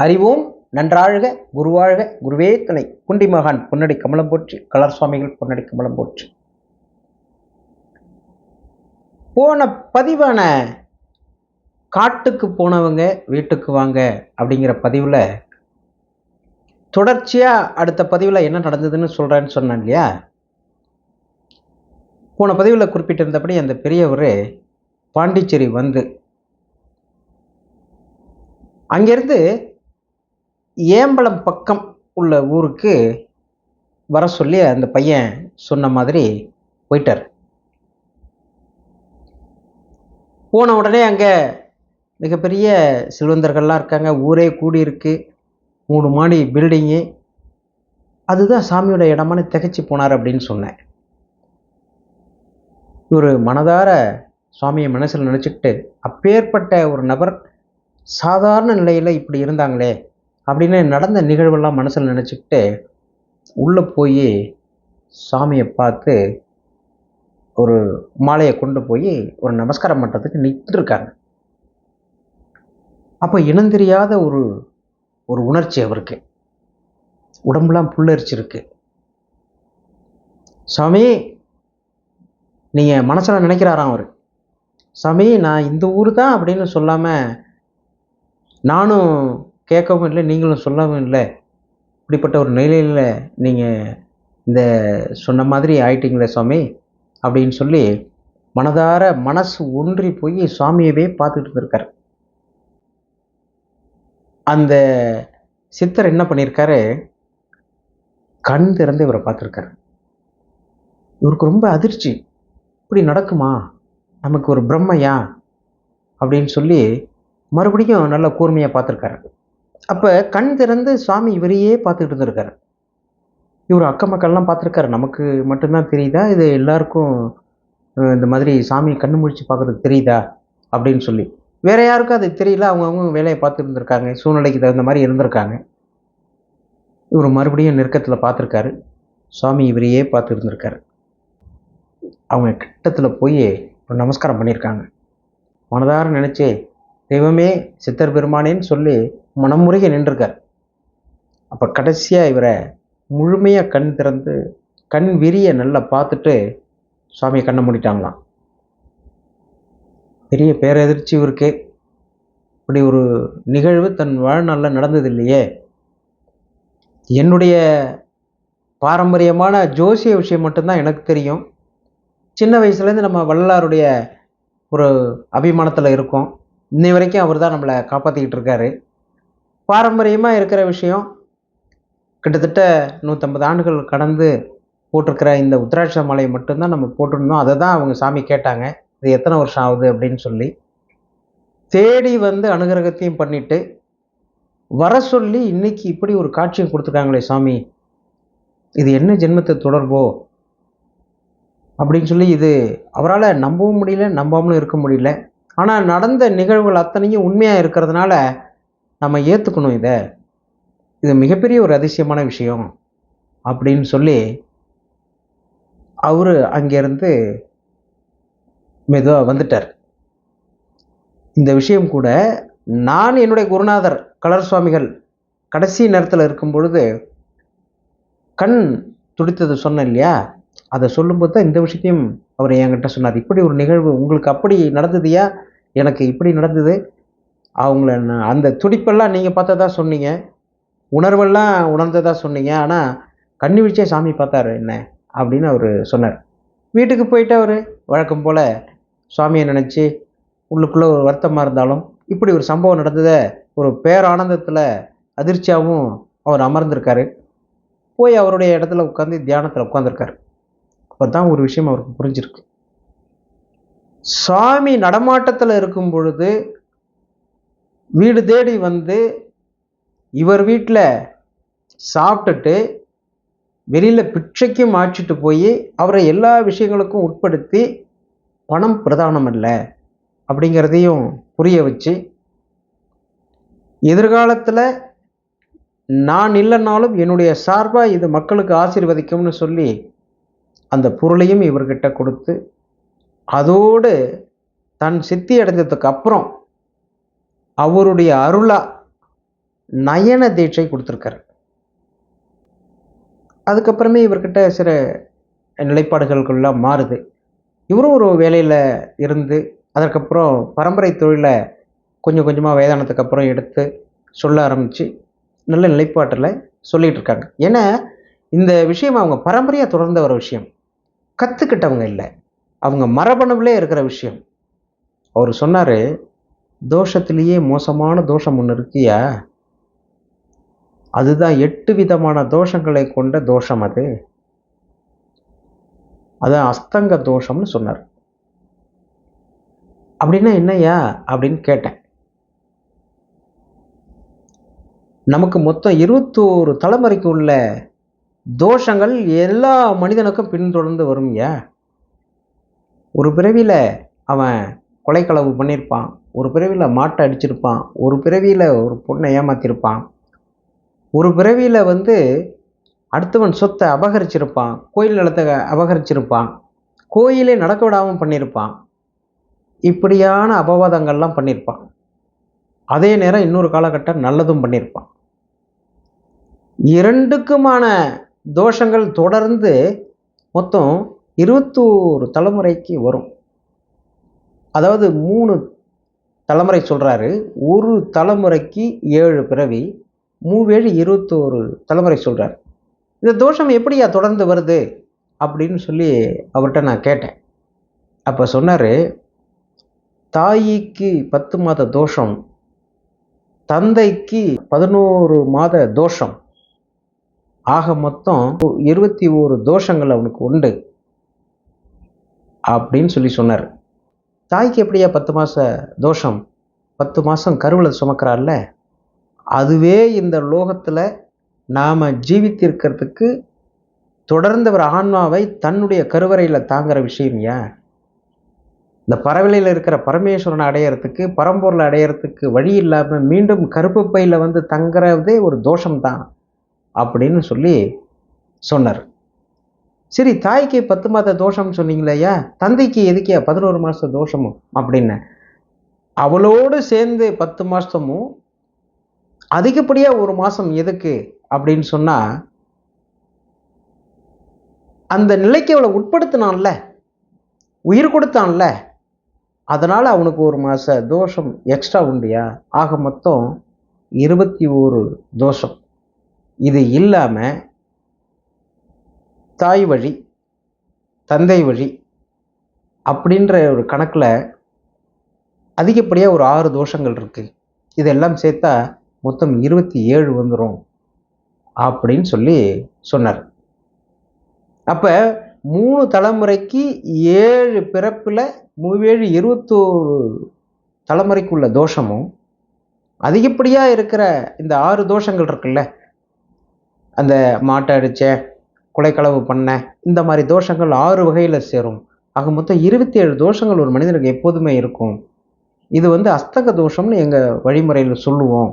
அறிவோம் நன்றாழ்க குருவாழ்க குருவே துணை. குண்டி மகான் பொன்னடி கமலம் போற்றி, கலர் சுவாமிகள் பொன்னடி கமலம் போற்றி. போன பதிவான காட்டுக்கு போனவங்க வீட்டுக்கு வாங்க அப்படிங்கிற பதிவில் தொடர்ச்சியாக அடுத்த பதிவில் என்ன நடந்ததுன்னு சொல்கிறேன்னு சொன்னேன் இல்லையா. போன பதிவில் குறிப்பிட்டிருந்தபடி அந்த பெரியவர் பாண்டிச்சேரி வந்து அங்கேருந்து ஏம்பலம் பக்கம் உள்ள ஊருக்கு வர சொல்லி அந்த பையன் சொன்ன மாதிரி போயிட்டார். போன உடனே அங்கே மிகப்பெரிய செல்வந்தர்கள்லாம் இருக்காங்க, ஊரே கூடியிருக்கு, 3 மாடி பில்டிங்கு. அதுதான் சாமியோட இடமானு திகைச்சு போனார் அப்படின்னு சொன்னேன். ஒரு மனதார சுவாமியை மனசில் நினச்சிக்கிட்டு அப்பேற்பட்ட ஒரு நபர் சாதாரண நிலையில் இப்படி இருந்தாங்களே அப்படின்னு நடந்த நிகழ்வெல்லாம் மனசில் நினச்சிக்கிட்டு உள்ளே போய் சாமியை பார்த்து ஒரு மாலையை கொண்டு போய் ஒரு நமஸ்காரம் பண்ணுறதுக்கு நின்றுருக்காங்க. அப்போ இனந்தெரியாத ஒரு ஒரு உணர்ச்சி அவருக்கு, உடம்புலாம் புல்லரிச்சிருக்கு. சாமி, நீங்கள் மனசில் நினைக்கிறாராம் அவர். சாமி, நான் இந்த ஊர் தான் அப்படின்னு சொல்லாமல் நானும் கேட்கவும் இல்லை, நீங்களும் சொல்லவும் இல்லை, இப்படிப்பட்ட ஒரு நிலையில் நீங்கள் இந்த சொன்ன மாதிரி ஆயிட்டீங்களே சாமி அப்படின்னு சொல்லி மனதார மனசு ஒன்றி போய் சுவாமியவே பார்த்துட்டு இருந்திருக்காரு. அந்த சித்தர் என்ன பண்ணியிருக்காரு, கண் திறந்து இவரை பார்த்துருக்காரு. இவருக்கு ரொம்ப அதிர்ச்சி, இப்படி நடக்குமா, நமக்கு ஒரு பிரம்மையா அப்படின்னு சொல்லி மறுபடியும் நல்ல கூர்மையாக பார்த்துருக்காரு. அப்போ கண் திறந்து சுவாமி இவரையே பார்த்துக்கிட்டு இருந்திருக்காரு. இவர் அக்கம் மக்கள்லாம் பார்த்துருக்காரு. நமக்கு மட்டும்தான் தெரியுதா, இது எல்லாருக்கும் இந்த மாதிரி சாமி கண்ணு முழிச்சு பார்க்குறது தெரியுதா அப்படின்னு சொல்லி வேற யாருக்கும் அது தெரியல. அவங்கவுங்க வேலையை பார்த்துட்டு இருந்திருக்காங்க, சூழ்நிலைக்கு தகுந்த மாதிரி இருந்திருக்காங்க. இவர் மறுபடியும் நெருக்கத்தில் பார்த்துருக்காரு. சுவாமி இவரையே பார்த்து இருந்திருக்காரு. அவங்க கிட்டத்தில் போய் ஒரு நமஸ்காரம் பண்ணியிருக்காங்க. மனதார நினச்சி தெய்வமே சித்தர் பெருமானேன்னு சொல்லி மனமுருகி நின்றுருக்கார். அப்போ கடைசியாக இவரை முழுமையாக கண் திறந்து கண் விரிய நல்லா பார்த்துட்டு சுவாமியை கண்ணை மூடிட்டாங்களாம். பெரிய பேரெதிர்ச்சி இவருக்கு. இப்படி ஒரு நிகழ்வு தன் வாழ்நாளில் நடந்தது இல்லையே. என்னுடைய பாரம்பரியமான ஜோசிய விஷயம் மட்டும்தான் எனக்கு தெரியும். சின்ன வயசுலேருந்து நம்ம வள்ளலாருடைய ஒரு அபிமானத்தில் இருக்கோம். இன்னை வரைக்கும் அவர் தான் நம்மளை காப்பாற்றிக்கிட்டு இருக்காரு. பாரம்பரியமாக இருக்கிற விஷயம் கிட்டத்தட்ட 150 ஆண்டுகள் கடந்து போட்டிருக்கிற இந்த உத்ராட்ச மாலையை மட்டும்தான் நம்ம போட்டிருந்தோம். அதை தான் அவங்க சாமி கேட்டாங்க, இது எத்தனை வருஷம் ஆகுது அப்படின்னு சொல்லி தேடி வந்து அனுகிரகத்தையும் பண்ணிட்டு வர சொல்லி இன்னைக்கு இப்படி ஒரு காட்சியும் கொடுத்துருக்காங்களே சாமி, இது என்ன ஜென்மத்தை தொடர்போ அப்படின்னு சொல்லி இது அவரால் நம்பவும் முடியல, நம்பாமலும் இருக்க முடியல. ஆனால் நடந்த நிகழ்வுகள் அத்தனையும் உண்மையாக இருக்கிறதுனால நம்ம ஏற்றுக்கணும். இது மிகப்பெரிய ஒரு அதிசயமான விஷயம் அப்படின்னு சொல்லி அவர் அங்கேருந்து மெதுவாக வந்துட்டார். இந்த விஷயம் கூட நான் என்னுடைய குருநாதர் கலர் சுவாமிகள் கடைசி நேரத்தில் இருக்கும் பொழுது கண் துடித்தது சொன்னேன் இல்லையா, அதை சொல்லும்போது தான் இந்த விஷயத்தையும் அவர் என்கிட்ட சொன்னார். இப்படி ஒரு நிகழ்வு உங்களுக்கு அப்படி நடந்ததுயா, எனக்கு இப்படி நடந்தது. அவங்கள அந்த துடிப்பெல்லாம் நீங்கள் பார்த்ததா சொன்னீங்க, உணர்வெல்லாம் உணர்ந்ததா சொன்னீங்க, ஆனால் கண்ணி விழிச்சே சாமி பார்த்தாரு என்ன அப்படின்னு அவர் சொன்னார். வீட்டுக்கு போயிட்டு அவர் வழக்கம் போல் சுவாமியை நினச்சி உள்ளுக்குள்ளே ஒரு வருத்தமாக இருந்தாலும் இப்படி ஒரு சம்பவம் நடந்ததை ஒரு பேரானந்தத்தில் அதிர்ச்சியாகவும் அவர் அமர்ந்திருக்காரு. போய் அவருடைய இடத்துல உட்காந்து தியானத்தில் உட்காந்துருக்காரு. அப்போ தான் ஒரு விஷயம் அவருக்கு புரிஞ்சிருக்கு. சுவாமி நடமாட்டத்தில் இருக்கும் பொழுது வீடு தேடி வந்து இவர் வீட்டில் சாப்பிட்டுட்டு வெளியில் பிச்சைக்கும் ஆட்சிட்டு போய் அவரை எல்லா விஷயங்களுக்கும் உட்படுத்தி பணம் பிரதானம் அல்ல அப்படிங்கிறதையும் புரிய வச்சு எதிர்காலத்தில் நான் இல்லைன்னாலும் என்னுடைய சார்பாக இது மக்களுக்கு ஆசீர்வதிக்கும்னு சொல்லி அந்த பொருளையும் இவர்கிட்ட கொடுத்து அதோடு தன் சித்தி அடைந்ததுக்கு அப்புறம் அவருடைய அருளா நயன தீட்சை கொடுத்துருக்காரு. அதுக்கப்புறமே இவர்கிட்ட சில நிலைப்பாடுகளுக்கெல்லாம் மாறுது. இவரும் ஒரு வேலையில் இருந்து அதற்கப்புறம் பரம்பரை தொழிலை கொஞ்சம் கொஞ்சமாக வயதானதுக்கு அப்புறம் எடுத்து சொல்ல ஆரம்பித்து நல்ல நிலைப்பாட்டில் சொல்லிகிட்டு இருக்காங்க. ஏன்னா இந்த விஷயம் அவங்க பரம்பரையாக தொடர்ந்த ஒரு விஷயம், கற்றுக்கிட்டவங்க இல்லை, அவங்க மரபணுவிலே இருக்கிற விஷயம். அவர் சொன்னார், தோஷத்திலேயே மோசமான தோஷம் ஒன்று இருக்கியா, அதுதான் 8 விதமான தோஷங்களை கொண்ட தோஷம், அதான் அஸ்தங்க தோஷம்னு சொன்னார். அப்படின்னா என்னையா அப்படின்னு கேட்டேன். நமக்கு மொத்தம் 21 தலைமுறைக்கு உள்ள தோஷங்கள் எல்லா மனிதனுக்கும் பின்தொடர்ந்து வரும்யா. ஒரு பிறவியில் அவன் கொலைக்களவு பண்ணியிருப்பான், ஒரு பிறவியில் மாட்டை அடிச்சிருப்பான், ஒரு பிறவியில் ஒரு பொண்ணை ஏமாத்திருப்பான், ஒரு பிறவியில் அடுத்தவன் சொத்தை அபகரிச்சிருப்பான், கோயில் நிலத்தை அபகரிச்சிருப்பான், கோயிலே நடக்க விடாமல் பண்ணியிருப்பான், இப்படியான அபவாதங்கள்லாம் பண்ணியிருப்பான். அதே நேரம் இன்னொரு காலகட்டம் நல்லதும் பண்ணியிருப்பான். இரண்டுக்குமான தோஷங்கள் தொடர்ந்து மொத்தம் 21 தலைமுறைக்கு வரும். அதாவது 3 தலைமுறை சொல்கிறாரு, ஒரு தலைமுறைக்கு 7 பிறவி, 3 21 தலைமுறை சொல்கிறார். இந்த தோஷம் எப்படியா தொடர்ந்து வருது அப்படின்னு சொல்லி அவர்கிட்ட நான் கேட்டேன். அப்போ சொன்னார், தாய்க்கு 10 மாத தோஷம், தந்தைக்கு 11 மாத தோஷம், ஆக மொத்தம் 21 தோஷங்கள் அவனுக்கு உண்டு அப்படின்னு சொல்லி சொன்னார். தாய்க்கு எப்படியா 10 மாத தோஷம், 10 மாதம் கருவில் சுமக்கிறாள்ல, அதுவே இந்த லோகத்தில் நாம் ஜீவித்திருக்கிறதுக்கு தொடர்ந்தவர் ஆன்மாவை தன்னுடைய கருவறையில் தாங்குற விஷயம்யா. இந்த பறவையில் இருக்கிற பரமேஸ்வரனை அடையிறதுக்கு, பரம்பொருளை அடையிறதுக்கு வழி இல்லாமல் மீண்டும் கருப்பு பையில் தங்குறதே ஒரு தோஷம்தான் அப்படின்னு சொல்லி சொன்னார். சரி, தாய்க்கு 10 மாத தோஷம்னு சொன்னீங்களேயா, தந்தைக்கு எதுக்கியா 11 மாத தோஷமும் அப்படின்னு. அவளோடு சேர்ந்து 10 மாதமும் அதிகப்படியாக 1 மாதம் எதுக்கு அப்படின்னு சொன்னால், அந்த நிலைக்கு அவளை உட்படுத்தினான்ல, உயிர் கொடுத்தான்ல, அதனால் அவனுக்கு 1 மாத தோஷம் எக்ஸ்ட்ரா உண்டுயா. ஆக மொத்தம் 21 தோஷம். இது இல்லாமல் தாய் வழி, தந்தை வழி அப்படின்ற ஒரு கணக்கில் அதிகப்படியாக ஒரு 6 தோஷங்கள் இருக்குது. இதெல்லாம் சேர்த்தா மொத்தம் 27 வந்துடும் அப்படின்னு சொல்லி சொன்னார். அப்போ 3 தலைமுறைக்கு 7 பிறப்பில் 7 21 தலைமுறைக்குள்ள தோஷமும், அதிகப்படியாக இருக்கிற இந்த 6 தோஷங்கள் இருக்குல்ல, அந்த மாட்டை அடிச்ச, கொலைக்களவு பண்ண, இந்த மாதிரி தோஷங்கள் 6 வகையில் சேரும். ஆக மொத்தம் 27 தோஷங்கள் ஒரு மனிதனுக்கு எப்போதுமே இருக்கும். இது அஸ்தக தோஷம்னு எங்கள் வழிமுறையில் சொல்லுவோம்.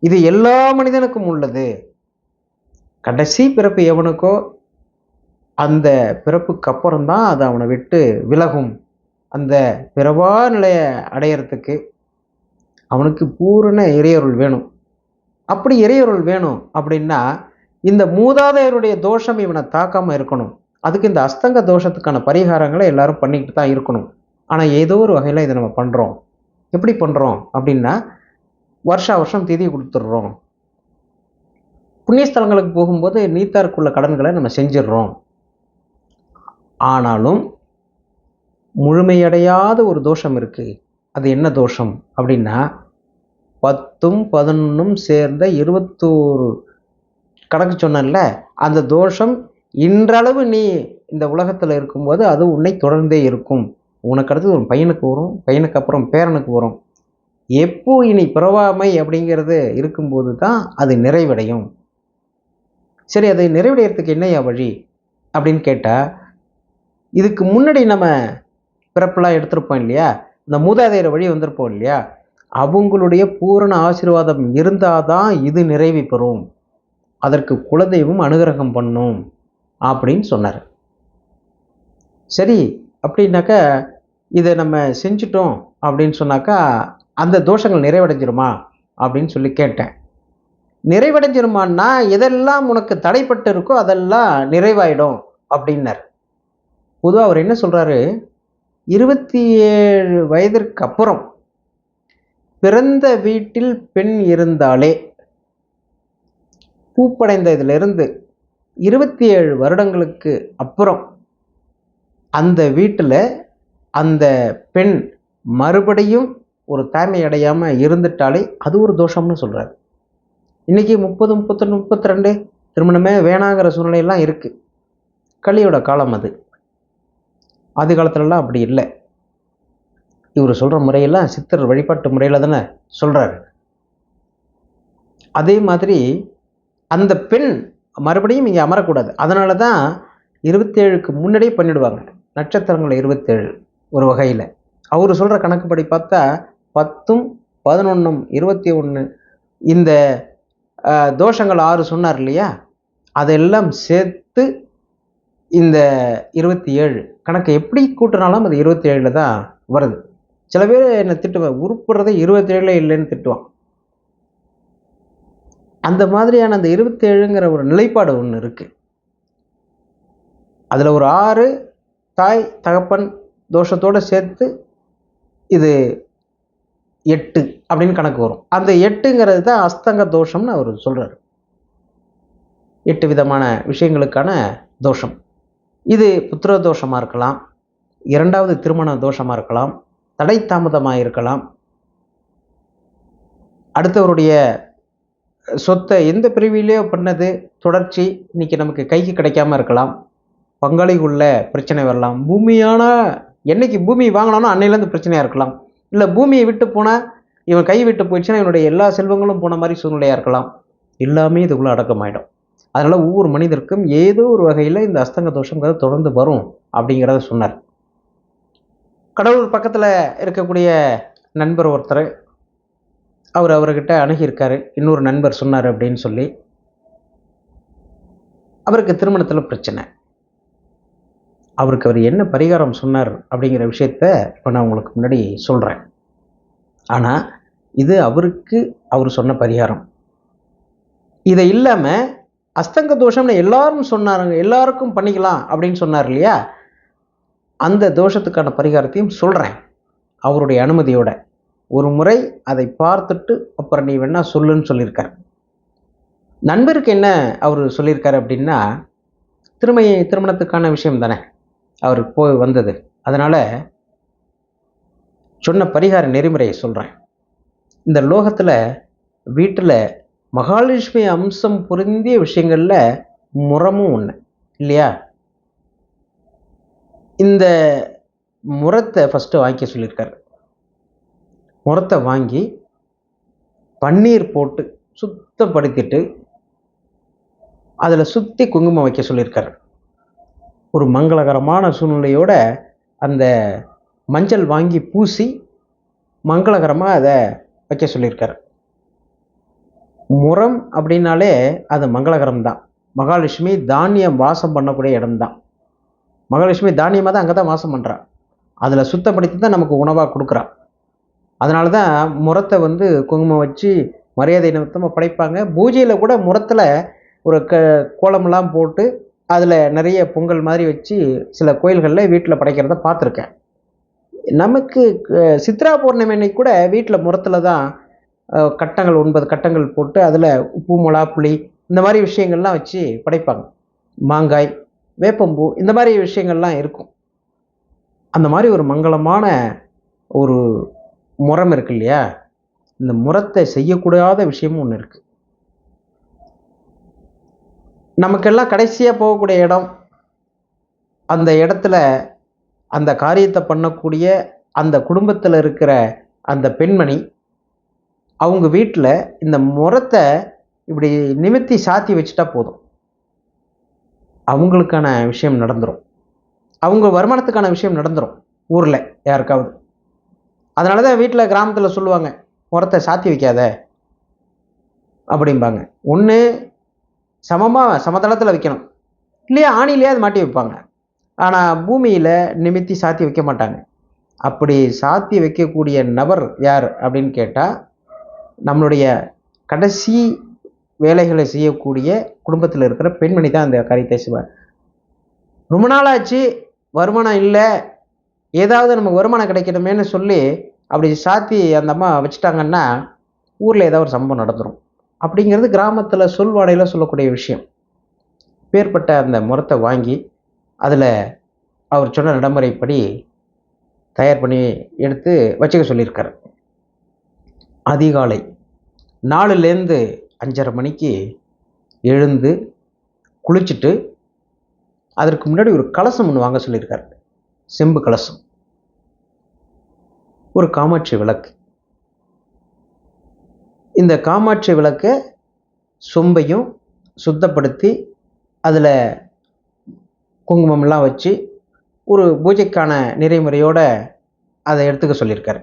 இது எல்லா மனிதனுக்கும் உள்ளது. கடைசி பிறப்பு எவனுக்கோ அந்த பிறப்புக்கு அப்புறம்தான் அது அவனை விட்டு விலகும். அந்த பிறவா நிலையை அடையிறதுக்கு அவனுக்கு பூரண இறையருள் வேணும். அப்படி இறையருள் வேணும் அப்படின்னா இந்த மூதாதையருடைய தோஷம் இவனை தாக்காமல் இருக்கணும். அதுக்கு இந்த அஸ்தங்க தோஷத்துக்கான பரிகாரங்களை எல்லாரும் பண்ணிக்கிட்டு தான் இருக்கணும். ஆனால் ஏதோ ஒரு வகையில் இதை நம்ம பண்ணுறோம். எப்படி பண்ணுறோம் அப்படின்னா, வருஷம் திதி கொடுத்துட்றோம். புண்ணியஸ்தலங்களுக்கு போகும்போது நீத்தாருக்குள்ள கடன்களை நம்ம செஞ்சிடுறோம். ஆனாலும் முழுமையடையாத ஒரு தோஷம் இருக்குது. அது என்ன தோஷம் அப்படின்னா, 10ம் 11ம் சேர்ந்த 21 கணக்கு சொன்னல, அந்த தோஷம் இன்றளவு நீ இந்த உலகத்தில் இருக்கும்போது அது உன்னை தொடர்ந்தே இருக்கும். உனக்கு அடுத்தது ஒரு பையனுக்கு வரும், பையனுக்கு அப்புறம் பேரனுக்கு வரும். எப்போ இனி பிறவாமை அப்படிங்கிறது இருக்கும்போது தான் அது நிறைவடையும். சரி, அதை நிறைவடைகிறதுக்கு என்னையா வழி அப்படின்னு கேட்டால், இதுக்கு முன்னாடி நம்ம பிறப்பெல்லாம் எடுத்திருப்போம் இல்லையா, இந்த மூதாதையர் வழி வந்திருப்போம் இல்லையா, அவங்களுடைய பூரண ஆசீர்வாதம் இருந்தால் தான் இது நிறைவு பெறும். அதற்கு குலதெய்வம் அனுகிரகம் பண்ணும் அப்படின்னு சொன்னார். சரி, அப்படின்னாக்கா இதை நம்ம செஞ்சிட்டோம் அப்படின்னு சொன்னாக்கா அந்த தோஷங்கள் நிறைவடைஞ்சிருமா அப்படின்னு சொல்லி கேட்டேன். நிறைவடைஞ்சிருமான்னா எதெல்லாம் உனக்கு தடைப்பட்டு இருக்கோ அதெல்லாம் நிறைவாயிடும் அப்படின்னார். பொதுவாக அவர் என்ன சொல்றாரு, 27 வயதிற்கு அப்புறம் பிறந்த வீட்டில் பெண் இருந்தாலே பூப்படைந்ததிலிருந்து 27 வருடங்களுக்கு அப்புறம் அந்த வீட்டில் அந்த பெண் மறுபடியும் ஒரு தாய்மை அடையாம இருந்துட்டாலே அது ஒரு தோஷம்னு சொல்றாரு. இன்னைக்கு 30, 31, 32 திருமணமே வேணாங்கிற சூழ்நிலையெல்லாம் இருக்கு. கலியோட காலம் அது. ஆதி காலத்துலலாம் அப்படி இல்லை. இவர் சொல்ற முறையெல்லாம் சித்தர் வழிபாட்டு முறையில தானே சொல்றாரு. அதே மாதிரி அந்த பெண் மறுபடியும் இங்கே அமரக்கூடாது. அதனால தான் 27க்கு முன்னாடியே பண்ணிடுவாங்க. நட்சத்திரங்கள் 27 ஒரு வகையில். அவர் சொல்கிற கணக்குப்படி பார்த்தா 10, 11, 21 இந்த தோஷங்கள் 6 சொன்னார் இல்லையா, அதெல்லாம் சேர்த்து இந்த 27 கணக்கு எப்படி கூட்டினாலும் அது 27 தான் வருது. சில பேர் என்னை திட்டுவான், உருப்புறதை 27 இல்லைன்னு திட்டுவான். அந்த மாதிரியான அந்த 27ங்கிற ஒரு நிலைப்பாடு ஒன்று இருக்கு. அதில் ஒரு 6 தாய் தகப்பன் தோஷத்தோடு சேர்த்து இது 8 அப்படின்னு கணக்கு வரும். அந்த 8ங்கிறது தான் அஸ்தங்க தோஷம்னு அவர் சொல்றாரு. 8 விதமான விஷயங்களுக்கான தோஷம். இது புத்திர தோஷமாக இருக்கலாம், 2வது திருமண தோஷமாக இருக்கலாம், தடை தாமதமாக இருக்கலாம், அடுத்தவருடைய சொத்தை எந்த பிரிவிலேயோ பண்ணது தொடர்ச்சி இன்னைக்கு நமக்கு கைக்கு கிடைக்காம இருக்கலாம், பங்காளிக்குள்ள பிரச்சனை வரலாம், பூமியான என்னைக்கு பூமி வாங்கினானோ அன்னையிலேருந்து பிரச்சனையாக இருக்கலாம், இல்லை பூமியை விட்டு போனால் இவன் கை விட்டு போயிடுச்சுன்னா இவனுடைய எல்லா செல்வங்களும் போன மாதிரி சூழ்நிலையாக இருக்கலாம். எல்லாமே இதுக்குள்ளே அடக்கமாயிடும். அதனால் ஒவ்வொரு மனிதருக்கும் ஏதோ ஒரு வகையில் இந்த அஸ்தங்க தோஷங்கிறது தொடர்ந்து வரும் அப்படிங்கிறத சொன்னார். கடவுள் பக்கத்தில் இருக்கக்கூடிய நண்பர் ஒருத்தர் அவர்கிட்ட அணுகியிருக்காரு. இன்னொரு நண்பர் சொன்னார் அப்படின்னு சொல்லி அவருக்கு திருமணத்தில் பிரச்சனை. அவர் என்ன பரிகாரம் சொன்னார் அப்படிங்கிற விஷயத்த இப்போ நான் உங்களுக்கு முன்னாடி சொல்கிறேன். ஆனால் இது அவர் சொன்ன பரிகாரம். இதை இல்லாமல் அஸ்தங்க தோஷம்னு எல்லாரும் சொன்னாருங்க, எல்லாருக்கும் பண்ணிக்கலாம் அப்படின்னு சொன்னார் இல்லையா, அந்த தோஷத்துக்கான பரிகாரத்தையும் சொல்கிறேன் அவருடைய அனுமதியோட. ஒரு முறை அதை பார்த்துட்டு அப்புறம் நீ வேணா சொல்லுன்னு சொல்லியிருக்கார். நண்பருக்கு என்ன அவர் சொல்லியிருக்காரு அப்படின்னா, திருமணத்துக்கான விஷயம் தானே அவர் போய் வந்தது. அதனால் சொன்ன பரிகார நெறிமுறையை சொல்கிறேன். இந்த லோகத்தில் வீட்டில் மகாலட்சுமி அம்சம் பொருந்திய விஷயங்களில் முறமும் ஒன்று இல்லையா. இந்த முறத்தை ஃபஸ்ட்டு வாங்கிக்க சொல்லியிருக்காரு. முறத்தை வாங்கி பன்னீர் போட்டு சுத்தப்படுத்திட்டு அதில் சுற்றி குங்குமம் வைக்க சொல்லியிருக்காரு. ஒரு மங்களகரமான சூழ்நிலையோட அந்த மஞ்சள் வாங்கி பூசி மங்களகரமாக அதை வைக்க சொல்லியிருக்காரு. முறம் அப்படின்னாலே அது மங்களகரம் தான். மகாலட்சுமி தானியம் வாசம் பண்ணக்கூடிய இடம்தான். மகாலட்சுமி தானியமாக தான் அங்கே தான் வாசம் பண்ணுறான். அதில் சுத்தப்படுத்தி தான் நமக்கு உணவாக கொடுக்குறான். அதனால தான் முறத்தை குங்குமம் வச்சு மரியாதை நிமித்தமாக படைப்பாங்க. பூஜையில் கூட முறத்தில் ஒரு கோலமெல்லாம் போட்டு அதில் நிறைய பொங்கல் மாதிரி வச்சு சில கோயில்களில் வீட்டில் படைக்கிறத பார்த்துருக்கேன். நமக்கு சித்ரா பௌர்ணமி அன்னைக்கு கூட வீட்டில் முறத்தில் தான் கட்டங்கள் 9 கட்டங்கள் போட்டு அதில் உப்பு மிளகா புளி இந்த மாதிரி விஷயங்கள்லாம் வச்சு படைப்பாங்க. மாங்காய் வேப்பம்பூ இந்த மாதிரி விஷயங்கள்லாம் இருக்கும். அந்த மாதிரி ஒரு மங்களமான ஒரு முறம் இருக்கு இல்லையா, இந்த முறத்தை செய்யக்கூடாத விஷயமும் ஒன்று இருக்கு. நமக்கெல்லாம் கடைசியாக போகக்கூடிய இடம், அந்த இடத்துல அந்த காரியத்தை பண்ணக்கூடிய அந்த குடும்பத்தில் இருக்கிற அந்த பெண்மணி அவங்க வீட்டில் இந்த முறத்தை இப்படி நிமித்தி சாத்தி வச்சுட்டா போதும், அவங்களுக்கான விஷயம் நடந்துடும். அவங்க வருமானத்துக்கான விஷயம் நடந்துடும் ஊரில் யாருக்காவது. அதனால தான் வீட்டில் கிராமத்தில் சொல்லுவாங்க, முறத்தை சாத்தி வைக்காத அப்படிம்பாங்க. ஒன்று சமதளத்தில் வைக்கணும், இல்லையா ஆணிலேயே அது மாட்டி வைப்பாங்க. ஆனால் பூமியில் நிமித்தி சாத்தி வைக்க மாட்டாங்க. அப்படி சாத்தி வைக்கக்கூடிய நபர் யார் அப்படின்னு கேட்டால், நம்மளுடைய கடைசி வேலைகளை செய்யக்கூடிய குடும்பத்தில் இருக்கிற பெண்மணி தான் அந்த காரியத்தை செய்வார். ரொம்ப நாள் ஆச்சு, வருமானம் இல்லை, ஏதாவது நமக்கு வருமானம் கிடைக்கணுமேன்னு சொல்லி அப்படி சாத்தி அந்த அம்மா வச்சுட்டாங்கன்னா ஊரில் ஏதாவது ஒரு சம்பவம் நடந்துடும். அப்படிங்கிறது கிராமத்தில் சொல்வாடையில் சொல்லக்கூடிய விஷயம். பேர்பட்ட அந்த முறத்தை வாங்கி அதில் அவர் சொன்ன நடைமுறைப்படி தயார் பண்ணி எடுத்து வச்சுக்க சொல்லியிருக்காரு. அதிகாலை 4லேருந்து 5:30 மணிக்கு எழுந்து குளிச்சுட்டு அதற்கு முன்னாடி ஒரு கலசம் ஒன்று வாங்க சொல்லியிருக்காரு. செம்பு கலசம், ஒரு காமாட்சி விளக்கு. இந்த காமாட்சி விளக்கை சொம்பையும் சுத்தப்படுத்தி அதில் குங்குமம்லாம் வச்சு ஒரு பூஜைக்கான நிறைமுறையோடு அதை எடுத்துக்க சொல்லியிருக்காரு.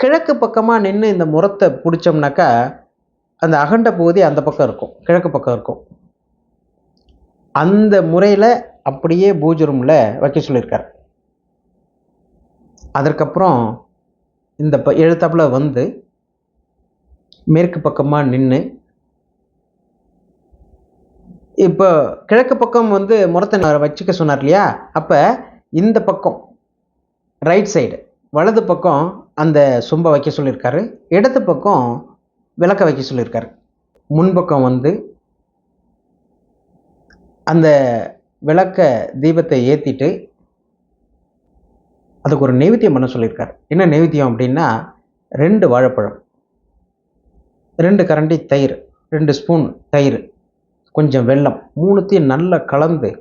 கிழக்கு பக்கமாக நின்று இந்த முறத்தை பிடிச்சோம்னாக்கா அந்த அகண்ட பகுதி அந்த பக்கம் இருக்கும், கிழக்கு பக்கம் இருக்கும். அந்த முறையில் அப்படியே பூஜை ரூமில் வைக்க சொல்லியிருக்காரு. அதற்கப்புறம் இந்த எழுத்தாப்புல வந்து மேற்கு பக்கமாக நின்று, இப்போ கிழக்கு பக்கம் வந்து முறத்தை வச்சுக்க சொன்னார் இல்லையா, அப்போ இந்த பக்கம் ரைட் சைடு வலது பக்கம் அந்த சொம்பை வைக்க சொல்லியிருக்காரு, இடது பக்கம் விளக்க வைக்க சொல்லியிருக்காரு. முன்பக்கம் வந்து அந்த விளக்க தீபத்தை ஏற்றிட்டு அதுக்கு ஒரு நைவேத்தியம் பண்ண சொல்லியிருக்காரு. என்ன நைவேத்தியம் அப்படின்னா 2 வாழைப்பழம், 2 கரண்டி தயிர், 2 ஸ்பூன் தயிர், கொஞ்சம் வெல்லம், 3த்தையும் நல்லா கலந்து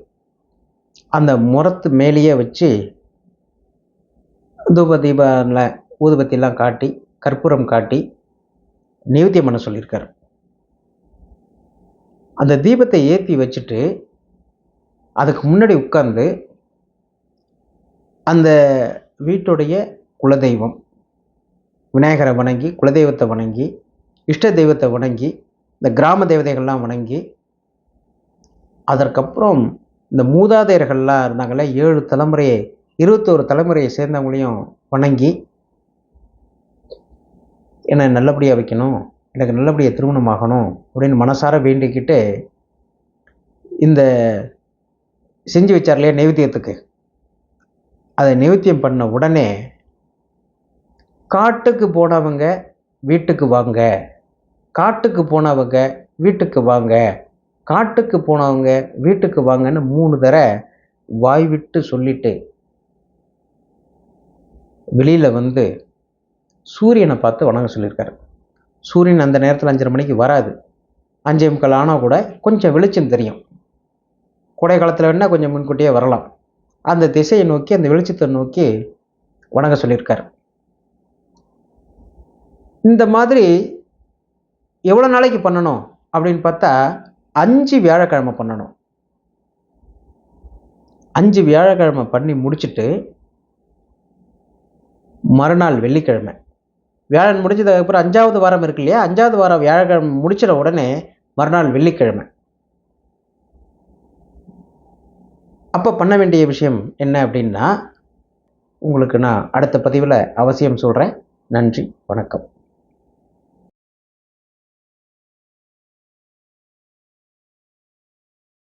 அந்த முறத்து மேலேயே வச்சு தூப தீபம்ல ஊதுபத்திலாம் காட்டி கற்பூரம் காட்டி நைவேத்தியம் பண்ண சொல்லியிருக்காரு. அந்த தீபத்தை ஏற்றி வச்சுட்டு அதுக்கு முன்னாடி உட்கார்ந்து அந்த வீட்டுடைய குலதெய்வம் விநாயகரை வணங்கி, குலதெய்வத்தை வணங்கி, இஷ்ட தெய்வத்தை வணங்கி, இந்த கிராம தேவதைகள்லாம் வணங்கி, அதற்கப்புறம் இந்த மூதாதையர்கள்லாம் இருந்தாங்களே 7 தலைமுறையை 21 தலைமுறையை சேர்ந்தவங்களையும் வணங்கி, என்னை நல்லபடியாக வைக்கணும், எனக்கு நல்லபடியாக திருமணம் ஆகணும் அப்படின்னு மனசார வேண்டிக்கிட்டு இந்த செஞ்சு வச்சார் இல்லையா நைவேத்தியத்துக்கு, அதை நைவேத்தியம் பண்ண உடனே காட்டுக்கு போனவங்க வீட்டுக்கு வாங்க, காட்டுக்கு போனவங்க வீட்டுக்கு வாங்க, காட்டுக்கு போனவங்க வீட்டுக்கு வாங்கன்னு 3 தடவை வாய் விட்டு சொல்லிட்டு வெளியில் வந்து சூரியனை பார்த்து வணங்க சொல்லியிருக்காரு. சூரியன் அந்த நேரத்தில் 5:30 மணிக்கு வராது, 5:45 ஆனால் கூட கொஞ்சம் வெளிச்சம் தெரியும். கோடை காலத்தில் வேணால் கொஞ்சம் முன்கூட்டியே வரலாம். அந்த திசையை நோக்கி, அந்த வெளிச்சத்தை நோக்கி வணங்க சொல்லியிருக்காரு. இந்த மாதிரி எவ்வளோ நாளைக்கு பண்ணணும் அப்படின்னு பார்த்தா 5 வியாழக்கிழமை பண்ணணும். 5 வியாழக்கிழமை பண்ணி முடிச்சுட்டு மறுநாள் வெள்ளிக்கிழமை, வியாழன் முடிஞ்சதுக்கப்புறம் 5வது வாரம் இருக்கு இல்லையா, 5வது வாரம் வியாழக்கிழமை முடிச்சிட உடனே மறுநாள் வெள்ளிக்கிழமை. அப்போ பண்ண வேண்டிய விஷயம் என்ன அப்படின்னா உங்களுக்கு நான் அடுத்த பதிவில் அவசியம் சொல்கிறேன். நன்றி, வணக்கம்.